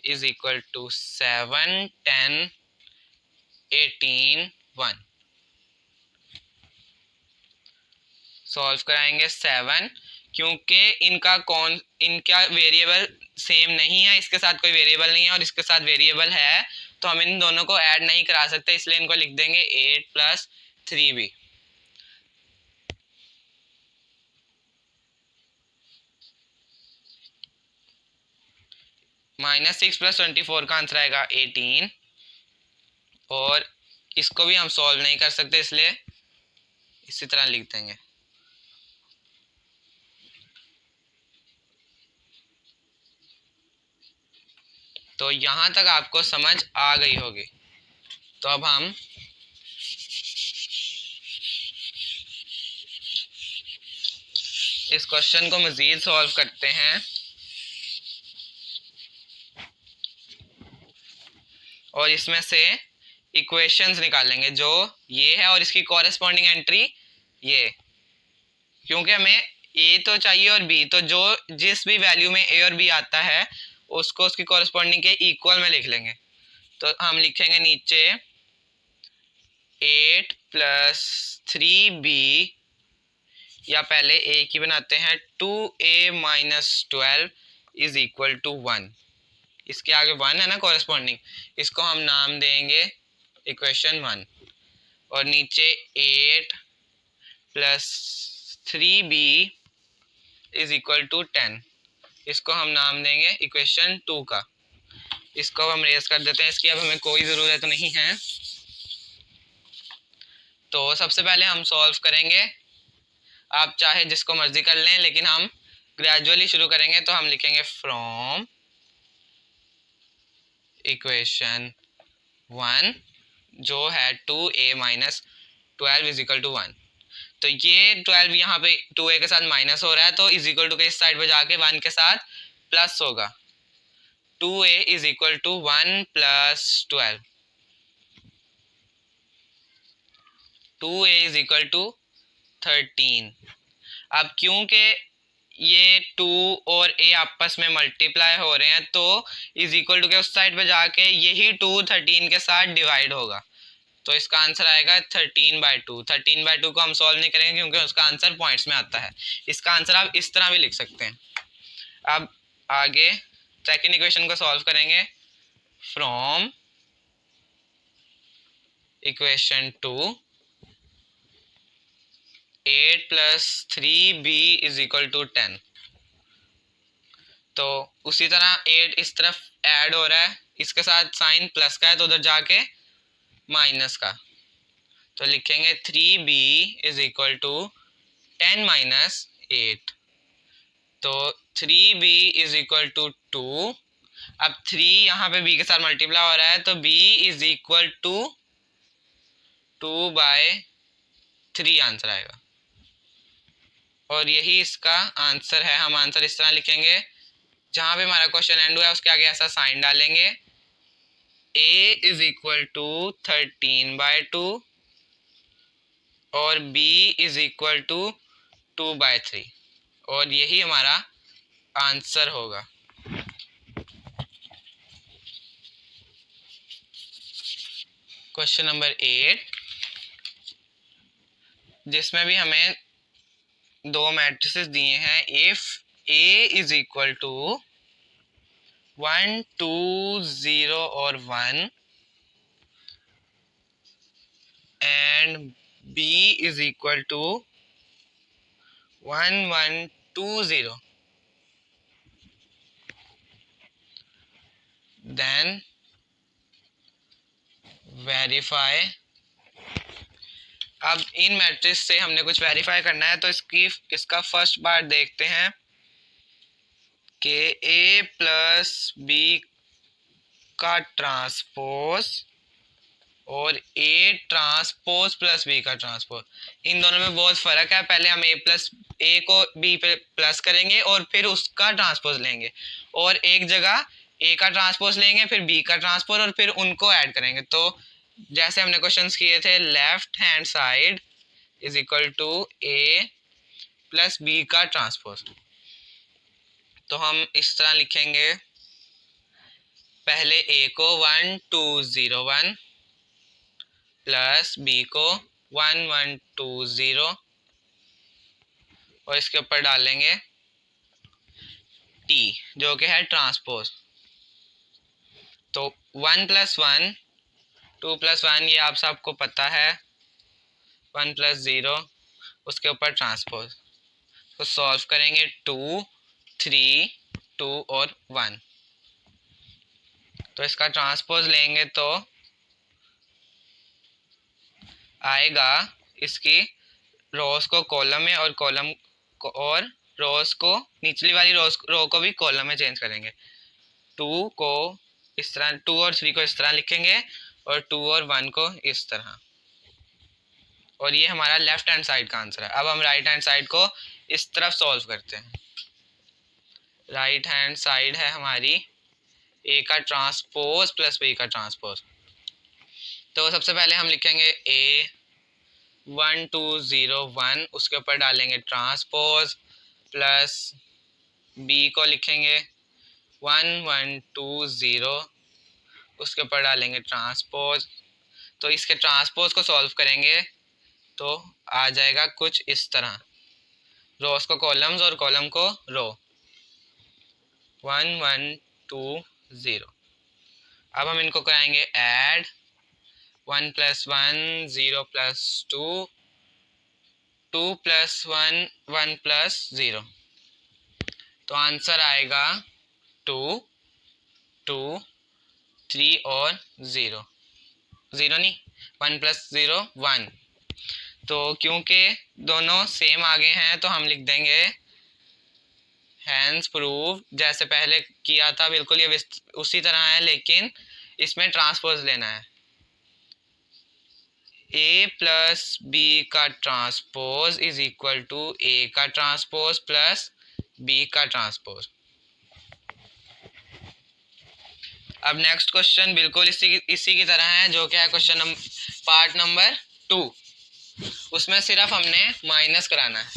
is equal to 7 10 18 1। Solve कराएंगे 7, क्योंकि इनका वेरिएबल सेम नहीं है, इसके साथ कोई वेरिएबल नहीं है और इसके साथ वेरिएबल है, तो हम इन दोनों को ऐड नहीं करा सकते, इसलिए इनको लिख देंगे 8 + 3b। -6 + 24 का आंसर आएगा 18, और इसको भी हम सॉल्व नहीं कर सकते, इसलिए इसी तरह लिख देंगे। तो यहाँ तक आपको समझ आ गई होगी। तो अब हम इस क्वेश्चन को मज़ीद सॉल्व करते हैं, और इसमें से इक्वेशंस निकालेंगे जो ये है और इसकी कॉरेस्पॉन्डिंग एंट्री ये, क्योंकि हमें ए तो चाहिए और बी, तो जो जिस भी वैल्यू में ए और बी आता है उसको उसकी कॉरेस्पॉन्डिंग के इक्वल में लिख लेंगे। तो हम लिखेंगे नीचे 8 + 3b, या पहले ए की बनाते हैं 2a - 12 इज इक्वल टू 1। इसके आगे 1 है ना कॉरेस्पॉन्डिंग, इसको हम नाम देंगे इक्वेशन 1। और नीचे 8 + 3b इज इक्वल टू 10, इसको हम नाम देंगे इक्वेशन 2 का। इसको हम रेज कर देते हैं, इसकी अब हमें कोई ज़रूरत नहीं है। तो सबसे पहले हम सॉल्व करेंगे, आप चाहे जिसको मर्जी कर लें, लेकिन हम ग्रेजुअली शुरू करेंगे। तो हम लिखेंगे फ्रॉम इक्वेशन 1 जो है 2a - 12 इज इक्वल टू 1। तो ये 12 यहाँ पे 2a के साथ माइनस हो रहा है, तो इज इक्वल टू के इस साइड पे जाके 1 के साथ प्लस होगा। 2a is equal to 1 + 12, 2a is equal to 13। अब क्योंकि ये 2 और a आपस में मल्टीप्लाई हो रहे हैं, तो इज इक्वल टू के उस साइड पे जाके यही 2 13 के साथ डिवाइड होगा, तो इसका आंसर आएगा 13/2। 13/2 को हम सॉल्व नहीं करेंगे क्योंकि उसका आंसर पॉइंट्स में आता है। इसका आंसर आप इस तरह भी लिख सकते हैं। अब आगे सेकेंड इक्वेशन को सॉल्व करेंगे from equation 2 8 + 3b is equal to 10। तो उसी तरह 8 इस तरफ ऐड हो रहा है, इसके साथ साइन प्लस का है तो उधर जाके माइनस का, तो लिखेंगे 3b इज इक्वल टू 10 - 8। तो 3b इज इक्वल टू 2। अब 3 यहाँ पे b के साथ मल्टीप्लाई हो रहा है, तो b is equal to 2/3 answer आएगा, और यही इसका आंसर है। हम आंसर इस तरह लिखेंगे, जहाँ पे हमारा क्वेश्चन एंड हुआ है उसके आगे ऐसा साइन डालेंगे, a इज इक्वल टू 13/2 और b इज इक्वल टू 2/3, और यही हमारा आंसर होगा। क्वेश्चन नंबर 8, जिसमें भी हमें दो मैट्रिसेस दिए हैं। If a is equal to 1 2 0 और 1 and b is equal to 1 1 2 0, then verify. अब इन मैट्रिक्स से हमने कुछ वेरीफाई करना है, तो इसका फर्स्ट पार्ट देखते हैं कि a + b का ट्रांसपोज और ए ट्रांसपोज प्लस बी का ट्रांसपोज, इन दोनों में बहुत फ़र्क है। पहले हम ए को बी पे प्लस करेंगे और फिर उसका ट्रांसपोज लेंगे, और एक जगह ए का ट्रांसपोज लेंगे फिर बी का ट्रांसपोज और फिर उनको ऐड करेंगे। तो जैसे हमने क्वेश्चंस किए थे, left hand side is equal to a plus b का ट्रांसपोज। तो हम इस तरह लिखेंगे, पहले ए को 1 2 0 1 प्लस बी को 1 1 2 0 और इसके ऊपर डालेंगे टी जो कि है ट्रांसपोज। तो 1 प्लस 1 2 प्लस 1 ये आप सबको पता है, 1 प्लस 0 उसके ऊपर ट्रांसपोज। तो सॉल्व करेंगे 2 3 2 और 1। तो इसका ट्रांसपोज लेंगे तो आएगा, इसकी रोज को कॉलम में और कॉलम को और रोज को, निचली वाली रो को भी कॉलम में चेंज करेंगे। 2 को इस तरह, 2 और 3 को इस तरह लिखेंगे और 2 और 1 को इस तरह। और ये हमारा लेफ्ट हैंड साइड का आंसर है। अब हम राइट हैंड साइड को इस तरफ सॉल्व करते हैं। राइट हैंड साइड है हमारी ए का ट्रांसपोज प्लस बी का ट्रांसपोज। तो सबसे पहले हम लिखेंगे ए 1 2 0 1, उसके ऊपर डालेंगे ट्रांसपोज, प्लस बी को लिखेंगे 1 1 2 0, उसके ऊपर डालेंगे ट्रांसपोज। तो इसके ट्रांसपोज को सॉल्व करेंगे तो आ जाएगा कुछ इस तरह, रोज को कॉलम्स और कॉलम को रो, 1 1 2 0। अब हम इनको कराएंगे add, 1 plus 1 0 plus 2 2 plus 1 1 plus 0। तो आंसर आएगा 2 2 3 और 0 0 नहीं 1 प्लस 0 1। तो क्योंकि दोनों सेम आ गए हैं तो हम लिख देंगे हैंस प्रूव, जैसे पहले किया था बिल्कुल ये उसी तरह है, लेकिन इसमें ट्रांसपोज लेना है। ए प्लस बी का ट्रांसपोज इज इक्वल टू ए का ट्रांसपोज प्लस बी का ट्रांसपोज। अब नेक्स्ट क्वेश्चन बिल्कुल इसी की तरह है, जो कि है क्वेश्चन पार्ट नंबर 2। उसमें सिर्फ हमने माइनस कराना है।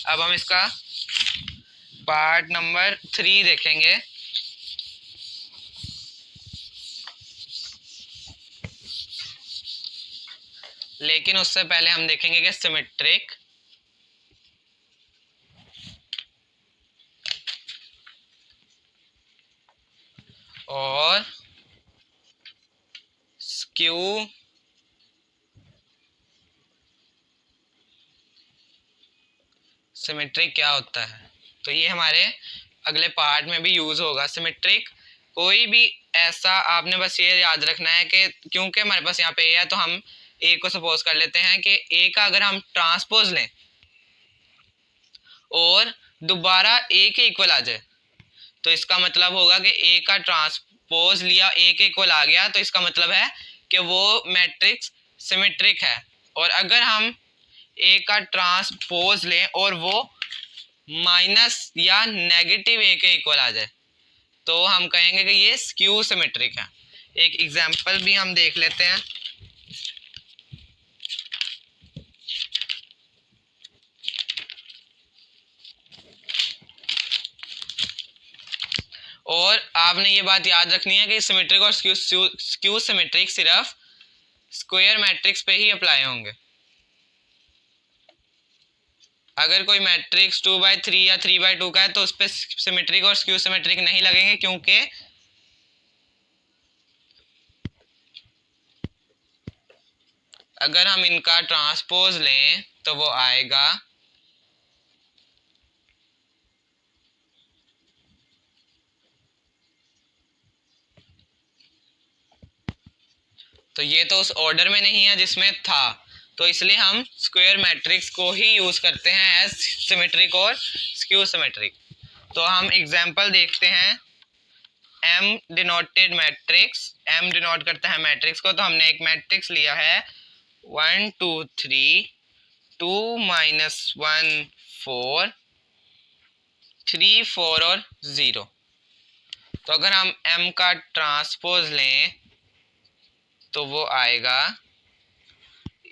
अब हम इसका पार्ट नंबर 3 देखेंगे। लेकिन उससे पहले हम देखेंगे कि सिमेट्रिक और स्क्यू सिमेट्रिक क्या होता है। तो ये हमारे अगले पार्ट में भी यूज होगा। सिमेट्रिक कोई भी ऐसा, आपने बस ये याद रखना है कि क्योंकि हमारे पास यहाँ पे ए है तो हम ए को सपोज कर लेते हैं कि ए का अगर हम ट्रांसपोज लें और दोबारा ए के इक्वल आ जाए तो इसका मतलब होगा कि ए का ट्रांसपोज लिया, ए के इक्वल आ गया, तो इसका मतलब है कि वो मैट्रिक्स सिमेट्रिक है। और अगर हम ए का ट्रांसपोज लें और वो माइनस या नेगेटिव ए के इक्वल आ जाए तो हम कहेंगे कि ये स्क्यू सिमेट्रिक है। एक एग्जांपल भी हम देख लेते हैं। और आपने ये बात याद रखनी है कि सिमेट्रिक और स्क्यू सिमेट्रिक सिर्फ स्क्वायर मैट्रिक्स पे ही अप्लाई होंगे। अगर कोई मैट्रिक्स 2/3 या 3/2 का है तो उस पर सिमेट्रिक और स्क्यू सिमेट्रिक नहीं लगेंगे, क्योंकि अगर हम इनका ट्रांसपोज लें तो वो आएगा तो ये तो उस ऑर्डर में नहीं है जिसमें था, तो इसलिए हम स्क्वायर मैट्रिक्स को ही यूज करते हैं एज सिमेट्रिक और स्क्यू सिमेट्रिक। तो हम एग्जांपल देखते हैं। M denoted matrix m denote करता है मैट्रिक्स को, तो हमने एक मैट्रिक्स लिया है 1 2 3 2 -1 4 3 4 और 0। तो अगर हम m का ट्रांसपोज लें तो वो आएगा,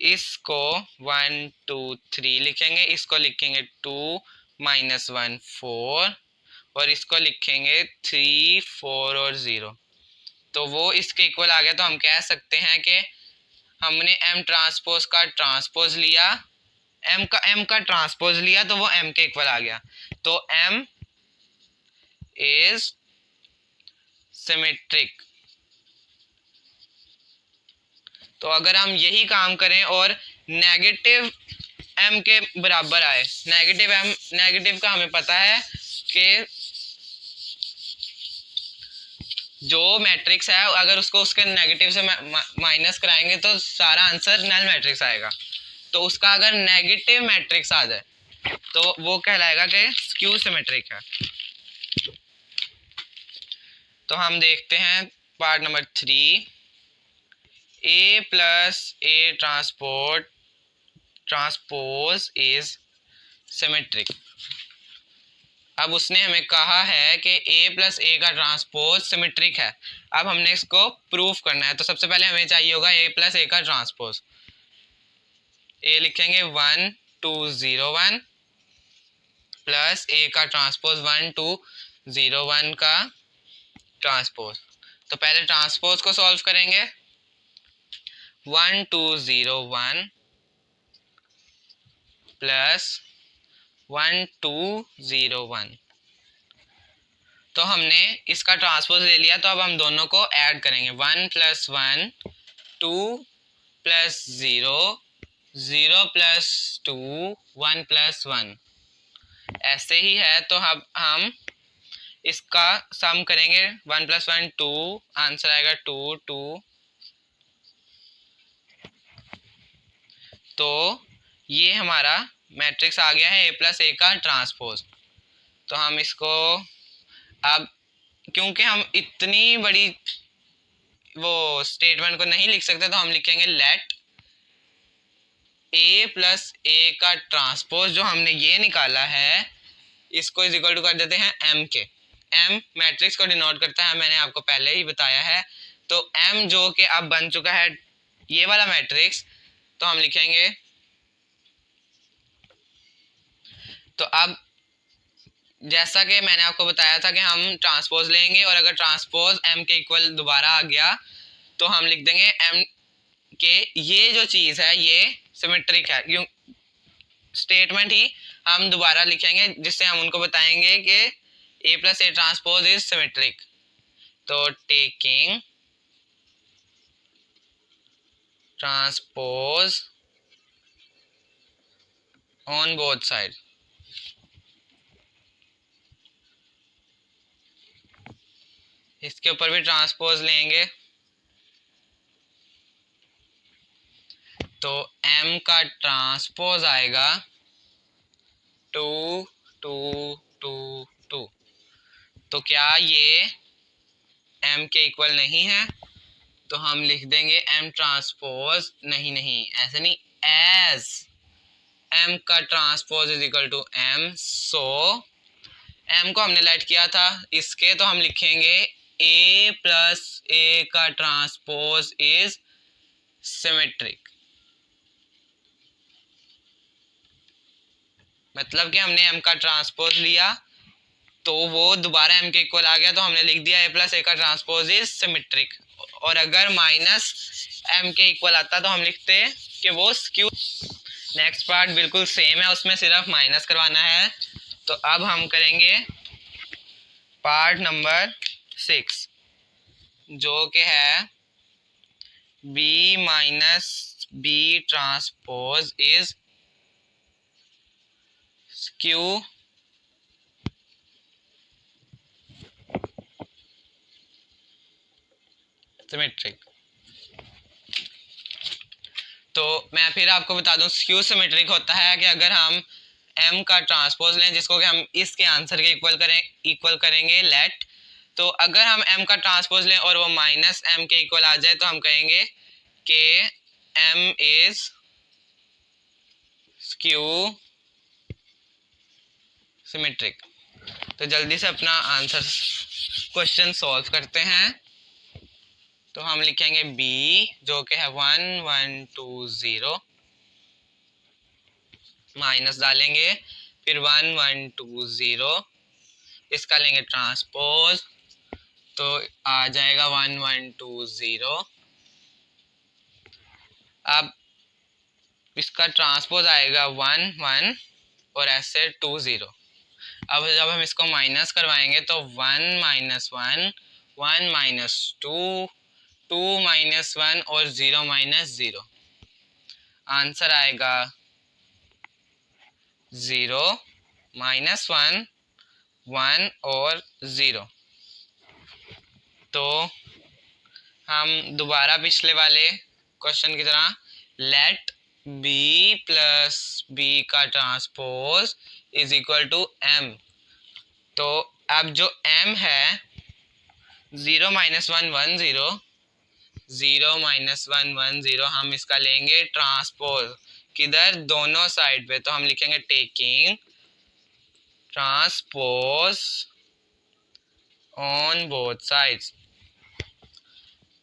इसको 1 2 3 लिखेंगे, इसको लिखेंगे 2 -1 4 और इसको लिखेंगे 3 4 और 0। तो वो इसके इक्वल आ गया। तो हम कह सकते हैं कि हमने m ट्रांसपोज का ट्रांसपोज लिया, m का ट्रांसपोज लिया तो वो m के इक्वल आ गया। तो m इज सिमेट्रिक। तो अगर हम यही काम करें और नेगेटिव m के बराबर आए, नेगेटिव का हमें पता है कि जो मैट्रिक्स है अगर उसको उसके नेगेटिव से माइनस कराएंगे तो सारा आंसर नल मैट्रिक्स आएगा। तो उसका अगर नेगेटिव मैट्रिक्स आ जाए तो वो कहलाएगा कि स्क्यू सिमेट्रिक है। तो हम देखते हैं part number 3, a plus A transpose is symmetric. अब उसने हमें कहा है कि a प्लस ए का ट्रांसपोज सिमेट्रिक है। अब हमने इसको प्रूफ करना है। तो सबसे पहले हमें चाहिए होगा a प्लस ए का ट्रांसपोज। a लिखेंगे 1 2 0 1 प्लस ए का ट्रांसपोज 1 2 0 1 का ट्रांसपोज। तो पहले ट्रांसपोज को सॉल्व करेंगे। 1 2 0 1 प्लस 1 2 0 1। तो हमने इसका ट्रांसपोज ले लिया। तो अब हम दोनों को ऐड करेंगे। 1 प्लस 1 2 प्लस 0 0 प्लस 2 1 प्लस 1। ऐसे ही है। तो अब हम इसका सम करेंगे। 1 प्लस 1 2, आंसर आएगा 2 2। तो ये हमारा मैट्रिक्स आ गया है a प्लस ए का ट्रांसपोज। तो हम इसको अब, क्योंकि हम इतनी बड़ी वो स्टेटमेंट को नहीं लिख सकते, तो हम लिखेंगे लेट a प्लस ए का ट्रांसपोज, जो हमने ये निकाला है इसको इज इक्वल टू कर देते हैं m के। m मैट्रिक्स को डिनोट करता है, मैंने आपको पहले ही बताया है। तो m जो कि अब बन चुका है ये वाला मैट्रिक्स, तो हम लिखेंगे। तो अब जैसा कि मैंने आपको बताया था कि हम ट्रांसपोज लेंगे और अगर ट्रांसपोज m के इक्वल दोबारा आ गया तो हम लिख देंगे m के ये जो चीज़ है ये सिमेट्रिक है। क्यों स्टेटमेंट ही हम दोबारा लिखेंगे जिससे हम उनको बताएंगे कि a plus A transpose is symmetric. तो taking transpose on both side, इसके ऊपर भी ट्रांसपोज लेंगे। तो m का ट्रांसपोज आएगा 2 2 2 2। तो क्या ये m के इक्वल नहीं है? तो हम लिख देंगे m ट्रांसपोज, नहीं ऐसे नहीं, एज m का transpose is equal to m। So m को हमने लेट किया था इसके, तो हम लिखेंगे a प्लस ए का ट्रांसपोज इज सिमेट्रिक। मतलब कि हमने m का ट्रांसपोज लिया तो वो दोबारा m के इक्वल आ गया, तो हमने लिख दिया a प्लस ए का ट्रांसपोज इज सिमेट्रिक। और अगर माइनस m के इक्वल आता तो हम लिखते कि वो स्क्यू। नेक्स्ट पार्ट बिल्कुल सेम है, उसमें सिर्फ माइनस करवाना है। तो अब हम करेंगे पार्ट नंबर 6 जो कि है b minus b transpose is skew symmetric. तो मैं फिर आपको बता दूं, स्क्यू सिमेट्रिक होता है कि अगर हम m का ट्रांसपोज लें जिसको कि हम इसके आंसर के इक्वल करेंगे, लेट तो अगर हम m का ट्रांसपोज लें और वो माइनस m के इक्वल आ जाए तो हम कहेंगे कि m इज स्क्यू सिमेट्रिक। तो जल्दी से अपना आंसर क्वेश्चन सॉल्व करते हैं। तो हम लिखेंगे b जो कि है 1 1 2 0, माइनस डालेंगे, फिर 1 1 2 0, इसका लेंगे ट्रांसपोज तो आ जाएगा 1 1 2 0। अब इसका ट्रांसपोज आएगा 1 1 और ऐसे 2 0। अब जब हम इसको माइनस करवाएंगे तो 1 माइनस 1 1 माइनस 2 2 माइनस 1 और 0 माइनस 0। आंसर आएगा 0 माइनस 1 1 और 0। तो हम दोबारा पिछले वाले क्वेश्चन की तरह लेट b प्लस b का transpose is equal to m। तो अब जो m है 0 माइनस 1 1 0 0 माइनस 1 1 0, हम इसका लेंगे ट्रांसपोज किधर, दोनों साइड पे। तो हम लिखेंगे taking transpose on both sides.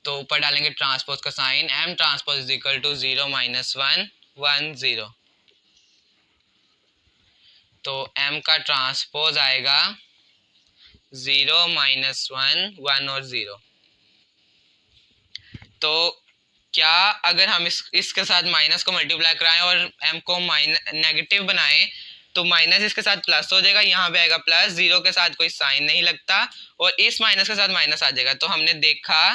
तो ऊपर डालेंगे ट्रांसपोज का sign, m transpose is equal to 0 minus 1 1 0। तो m का ट्रांसपोज आएगा 0 माइनस 1 1 और 0। तो क्या अगर हम इसके साथ माइनस को मल्टीप्लाई कराएं और m को नेगेटिव बनाएं तो माइनस इसके साथ प्लस हो जाएगा, यहाँ पे आएगा प्लस, 0 के साथ कोई साइन नहीं लगता और इस माइनस के साथ माइनस आ जाएगा। तो हमने देखा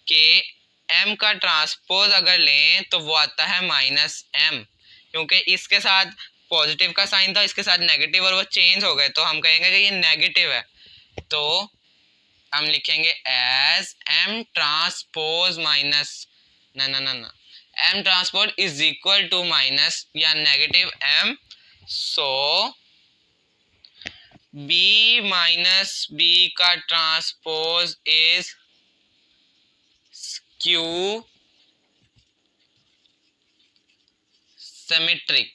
कि m का ट्रांसपोज अगर लें तो वो आता है माइनस m, क्योंकि इसके साथ पॉजिटिव का साइन था, इसके साथ नेगेटिव, और वो चेंज हो गए तो हम कहेंगे कि ये नेगेटिव है। तो हम लिखेंगे एज m ट्रांसपोज माइनस ना m transpose is equal to minus या negative m। So b minus b का ट्रांसपोज इज स्क्यू सिमेट्रिक।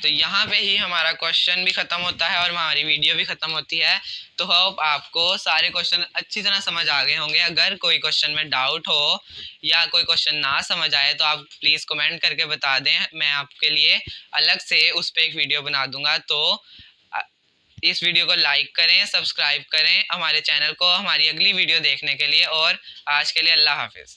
तो यहाँ पे ही हमारा क्वेश्चन भी खत्म होता है और हमारी वीडियो भी खत्म होती है। तो होप आपको सारे क्वेश्चन अच्छी तरह समझ आ गए होंगे। अगर कोई क्वेश्चन में डाउट हो या कोई क्वेश्चन ना समझ आए तो आप प्लीज़ कमेंट करके बता दें, मैं आपके लिए अलग से उस पर एक वीडियो बना दूंगा। तो इस वीडियो को लाइक करें, सब्सक्राइब करें हमारे चैनल को हमारी अगली वीडियो देखने के लिए। और आज के लिए अल्लाह हाफिज़।